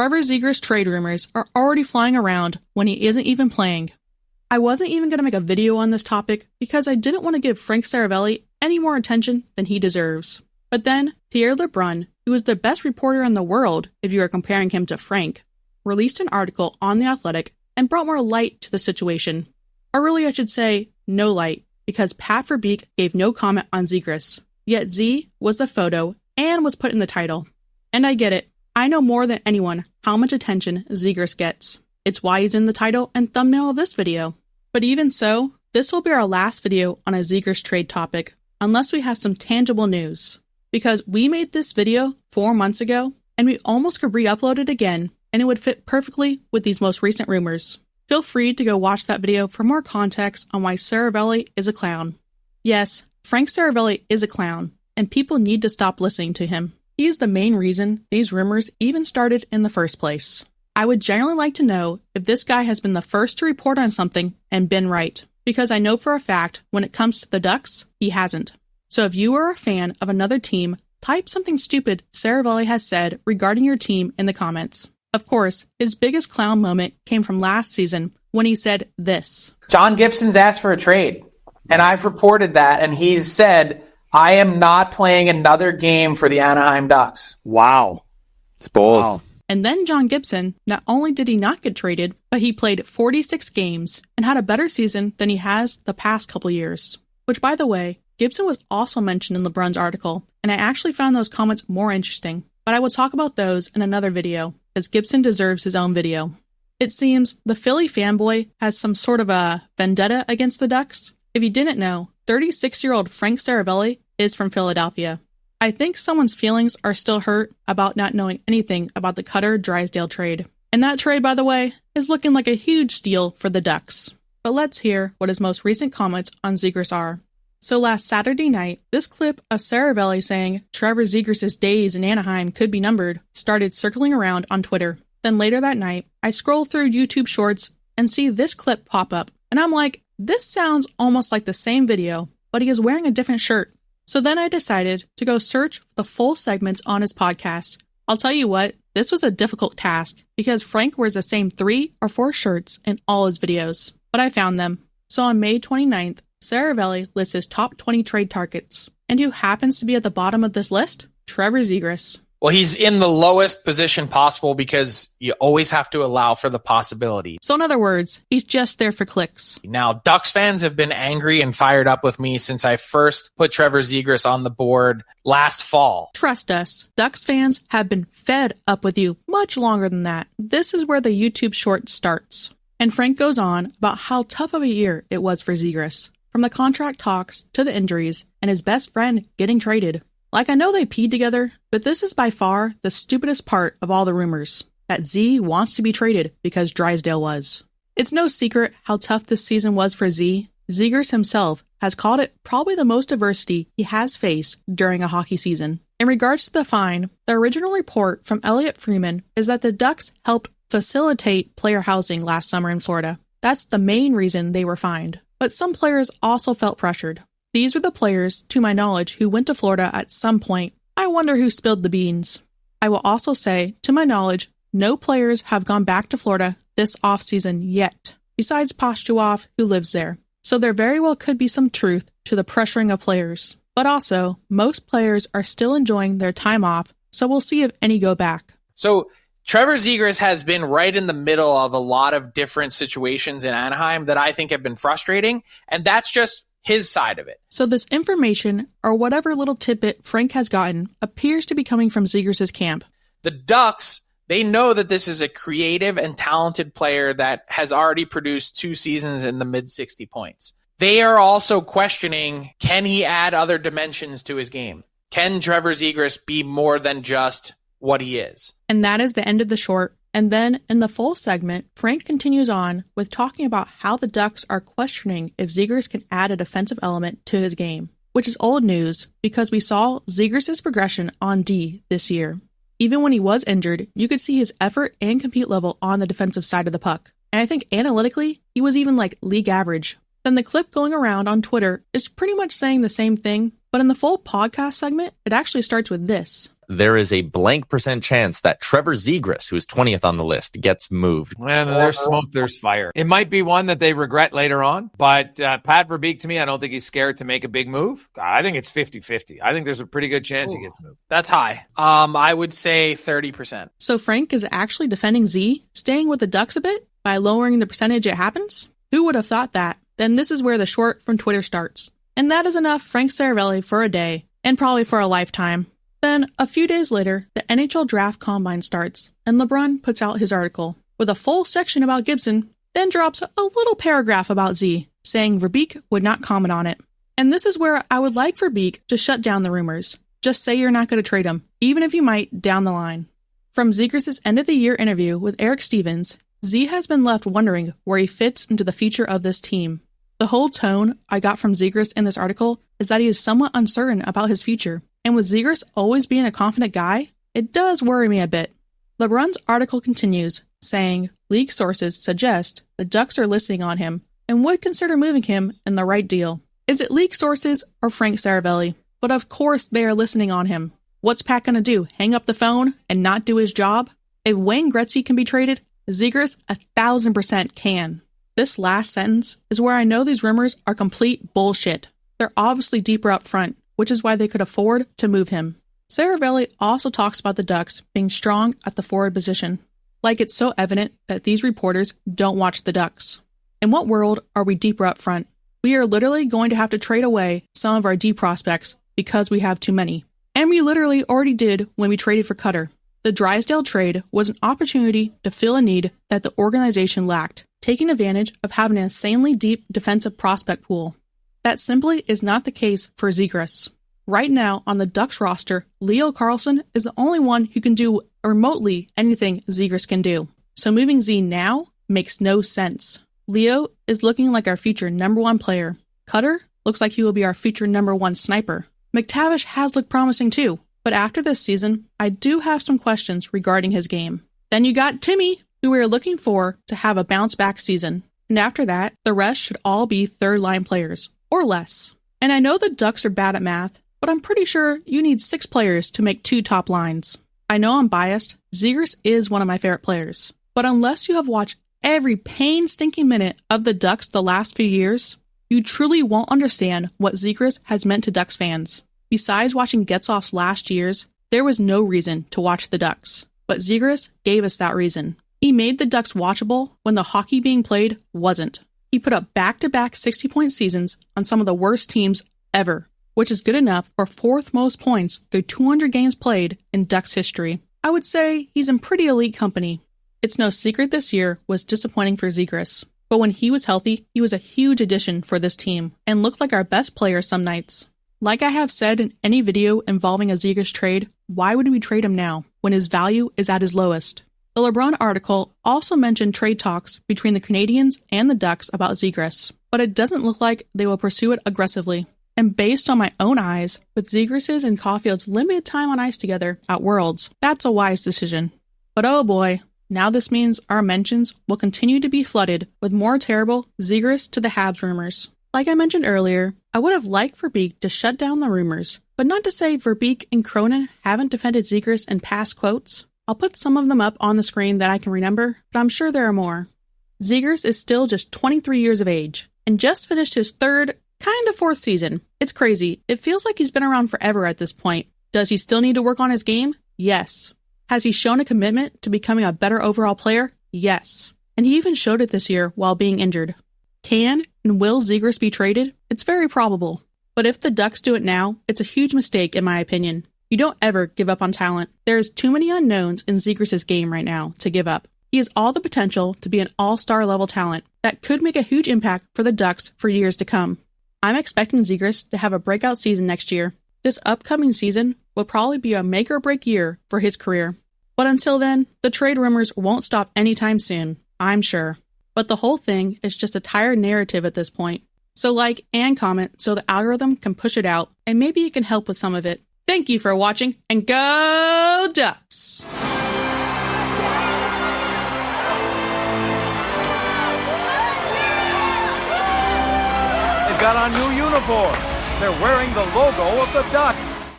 Trevor Zegras trade rumors are already flying around when he isn't even playing. I wasn't even going to make a video on this topic because I didn't want to give Frank Seravalli any more attention than he deserves. But then, LeBrun, who is the best reporter in the world if you are comparing him to Frank, released an article on The Athletic and brought more light to the situation. Or really I should say, no light, because Pat Verbeek gave no comment on Zegras. Yet Z was the photo and was put in the title. And I get it. I know more than anyone how much attention Zegras gets. It's why he's in the title and thumbnail of this video. But even so, this will be our last video on a Zegras trade topic, unless we have some tangible news. Because we made this video 4 months ago, and we almost could re-upload it again, and it would fit perfectly with these most recent rumors. Feel free to go watch that video for more context on why Seravalli is a clown. Yes, Frank Seravalli is a clown, and people need to stop listening to him. He is the main reason these rumors even started in the first place. I would generally like to know if this guy has been the first to report on something and been right, because I know for a fact when it comes to the Ducks, he hasn't. So if you are a fan of another team, type something stupid Seravalli has said regarding your team in the comments. Of course, his biggest clown moment came from last season when he said this. John Gibson's asked for a trade, and I've reported that, and he's said, I am not playing another game for the Anaheim Ducks. Wow. It's bold. Wow. And then John Gibson, not only did he not get traded, but he played 46 games and had a better season than he has the past couple years. Which, by the way, Gibson was also mentioned in LeBrun's article, and I actually found those comments more interesting, but I will talk about those in another video, as Gibson deserves his own video. It seems the Philly fanboy has some sort of a vendetta against the Ducks. If you didn't know, 36-year-old Frank Seravalli is from Philadelphia. I think someone's feelings are still hurt about not knowing anything about the Cutter-Drysdale trade. And that trade, by the way, is looking like a huge steal for the Ducks. But let's hear what his most recent comments on Zegras are. So last Saturday night, this clip of Seravalli saying Trevor Zegras' days in Anaheim could be numbered started circling around on Twitter. Then later that night, I scroll through YouTube Shorts and see this clip pop up. And I'm like, this sounds almost like the same video, but he is wearing a different shirt. So then I decided to go search the full segments on his podcast. I'll tell you what, this was a difficult task because Frank wears the same 3 or 4 shirts in all his videos. But I found them. So on May 29th, Seravalli lists his top 20 trade targets. And who happens to be at the bottom of this list? Trevor Zegras. Well, he's in the lowest position possible because you always have to allow for the possibility. So in other words, he's just there for clicks. Now, Ducks fans have been angry and fired up with me since I first put Trevor Zegras on the board last fall. Trust us, Ducks fans have been fed up with you much longer than that. This is where the YouTube short starts. And Frank goes on about how tough of a year it was for Zegras, from the contract talks to the injuries and his best friend getting traded. Like, I know they peed together, but this is by far the stupidest part of all the rumors, that Z wants to be traded because Drysdale was. It's no secret how tough this season was for Z. Zegras himself has called it probably the most adversity he has faced during a hockey season. In regards to the fine, the original report from Elliot Freeman is that the Ducks helped facilitate player housing last summer in Florida. That's the main reason they were fined. But some players also felt pressured. These were the players, to my knowledge, who went to Florida at some point. I wonder who spilled the beans. I will also say, to my knowledge, no players have gone back to Florida this offseason yet, besides Pashtuoff, who lives there. So there very well could be some truth to the pressuring of players. But also, most players are still enjoying their time off, so we'll see if any go back. So Trevor Zegras has been right in the middle of a lot of different situations in Anaheim that I think have been frustrating, and that's just his side of it. So this information, or whatever little tidbit Frank has gotten, appears to be coming from Zegras' camp. The Ducks, they know that this is a creative and talented player that has already produced 2 seasons in the mid-60 points. They are also questioning, can he add other dimensions to his game? Can Trevor Zegras be more than just what he is? And that is the end of the short. And then, in the full segment, Frank continues on with talking about how the Ducks are questioning if Zegras can add a defensive element to his game, which is old news because we saw Zegras' progression on D this year. Even when he was injured, you could see his effort and compete level on the defensive side of the puck. And I think analytically, he was even like league average. Then the clip going around on Twitter is pretty much saying the same thing, But in the full podcast segment, it actually starts with this. There is a blank % chance that Trevor Zegras, who is 20th on the list, gets moved. When there's smoke, there's fire. It might be one that they regret later on, but Pat Verbeek, to me, I don't think he's scared to make a big move. I think it's 50-50. I think there's a pretty good chance he gets moved. That's high. I would say 30%. So Frank is actually defending Z, staying with the Ducks a bit by lowering the percentage it happens? Who would have thought that? Then this is where the short from Twitter starts. And that is enough Frank Seravalli for a day, and probably for a lifetime. Then, a few days later, the NHL Draft Combine starts, and LeBrun puts out his article, with a full section about Gibson, then drops a little paragraph about Z, saying Verbeek would not comment on it. And this is where I would like Verbeek to shut down the rumors. Just say you're not going to trade him, even if you might down the line. From Zegras' end-of-the-year interview with Eric Stevens, Z has been left wondering where he fits into the future of this team. The whole tone I got from Zegras in this article is that he is somewhat uncertain about his future. And with Zegras always being a confident guy, it does worry me a bit. LeBrun's article continues, saying, league sources suggest the Ducks are listening on him and would consider moving him in the right deal. Is it league sources or Frank Seravalli? But of course they are listening on him. What's Pat gonna do, hang up the phone and not do his job? If Wayne Gretzky can be traded, Zegras 1,000% can. This last sentence is where I know these rumors are complete bullshit. They're obviously deeper up front, which is why they could afford to move him. Seravalli also talks about the Ducks being strong at the forward position. Like it's so evident that these reporters don't watch the Ducks. In what world are we deeper up front? We are literally going to have to trade away some of our D prospects because we have too many. And we literally already did when we traded for Cutter. The Drysdale trade was an opportunity to fill a need that the organization lacked, taking advantage of having an insanely deep defensive prospect pool. That simply is not the case for Zegras. Right now on the Ducks roster, Leo Carlsson is the only one who can do remotely anything Zegras can do. So moving Z now makes no sense. Leo is looking like our future number 1 player. Cutter looks like he will be our future number 1 sniper. McTavish has looked promising too, but after this season, I do have some questions regarding his game. Then you got Timmy, who we are looking for to have a bounce-back season. And after that, the rest should all be third-line players, or less. And I know the Ducks are bad at math, but I'm pretty sure you need 6 players to make 2 top lines. I know I'm biased, Zegras is one of my favorite players. But unless you have watched every pain-stinking minute of the Ducks the last few years, you truly won't understand what Zegras has meant to Ducks fans. Besides watching Getzoff's last years, there was no reason to watch the Ducks. But Zegras gave us that reason. He made the Ducks watchable when the hockey being played wasn't. He put up back-to-back 60-point seasons on some of the worst teams ever, which is good enough for 4th most points through 200 games played in Ducks history. I would say he's in pretty elite company. It's no secret this year was disappointing for Zegras, but when he was healthy, he was a huge addition for this team and looked like our best player some nights. Like I have said in any video involving a Zegras trade, why would we trade him now when his value is at his lowest? The LeBrun article also mentioned trade talks between the Canadiens and the Ducks about Zegras, but it doesn't look like they will pursue it aggressively. And based on my own eyes, with Zegras' and Caulfield's limited time on ice together at Worlds, that's a wise decision. But oh boy, now this means our mentions will continue to be flooded with more terrible Zegras to the Habs rumors. Like I mentioned earlier, I would have liked Verbeek to shut down the rumors, but not to say Verbeek and Cronin haven't defended Zegras in past quotes. I'll put some of them up on the screen that I can remember, but I'm sure there are more. Zegras is still just 23 years of age, and just finished his 3rd, kind of 4th season. It's crazy. It feels like he's been around forever at this point. Does he still need to work on his game? Yes. Has he shown a commitment to becoming a better overall player? Yes. And he even showed it this year while being injured. Can and will Zegras be traded? It's very probable. But if the Ducks do it now, it's a huge mistake in my opinion. You don't ever give up on talent. There is too many unknowns in Zegras' game right now to give up. He has all the potential to be an all-star level talent that could make a huge impact for the Ducks for years to come. I'm expecting Zegras to have a breakout season next year. This upcoming season will probably be a make or break year for his career. But until then, the trade rumors won't stop anytime soon, I'm sure. But the whole thing is just a tired narrative at this point. So like and comment so the algorithm can push it out, and maybe it can help with some of it. Thank you for watching, and go Ducks! They got our new uniform. They're wearing the logo of the Ducks.